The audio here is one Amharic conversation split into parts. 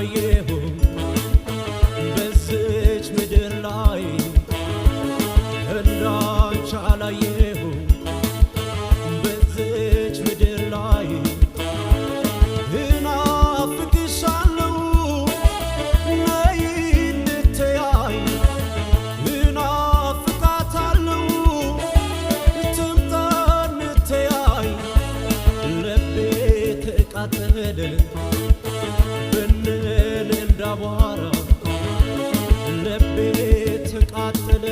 አላየሁም በዚች ምድር ላይ እንዳንቺ አላየሁም በዚች ምድር ላይ እናፍቅሻለሁ ነይ እንተያይ እናፍቃታለሁ ትምጣ እንተያይ ልቤ ተቃጠለ ብንን እንዳቧራ ልቤ ተቃጠለ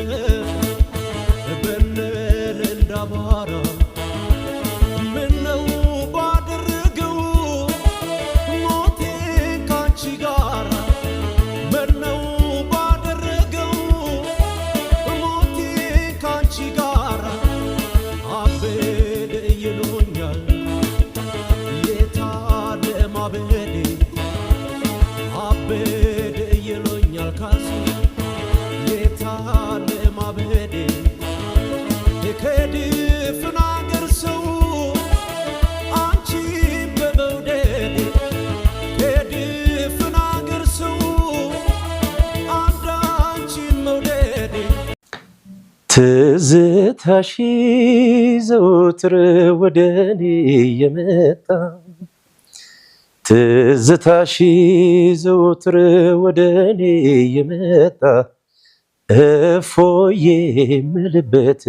ብንን እንዳቧራ ምነው ባደረገው ሞቴን ካንቺ ጋራ ምነው ባደረገው ሞቴን ካንቺ ጋራ አበደ ይሉኛል የታለ ማበዴ አበደ ይሉኛል ካሱ የታለ ማበዴ ከድፍን አገር ሰው አንቺን በመውደድ ከድፍን አገር ሰው አንድ አንቺን መውደድ ትዝታሽ ዘወትር ወደኔ የመጣ ትዝታሽ ዘወትር ወደኔ የመጣ እፎዬ የምልበት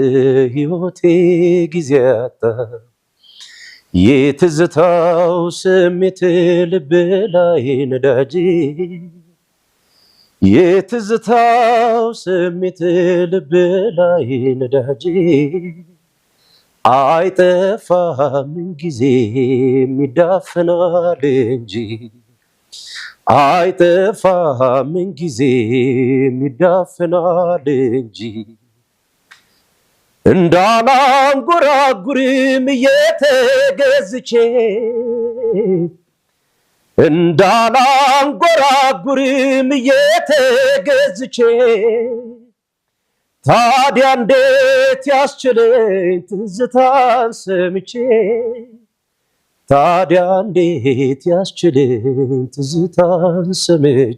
ሕይወቴ ጊዜ አጣ የትዝታው ስሜት ልብ ላይ ነዳጅ የትዝታው ስሜት ልብ ላይ ነዳጅ አይጠፋም ጊዜ ይዳፈናል እንጂ አይጠፋም ጊዜ ይዳፈናል እንጂ እንዳላንጎራጉርም እየተገዝቼ እንዳላንጎራጉርም እየተገዝቼ ታዲያ እንዴት ያስችለኝ ትዝታን ሰምቼ ታዲያ እንዴት ያስችለኝ ትዝታን ሰምቼ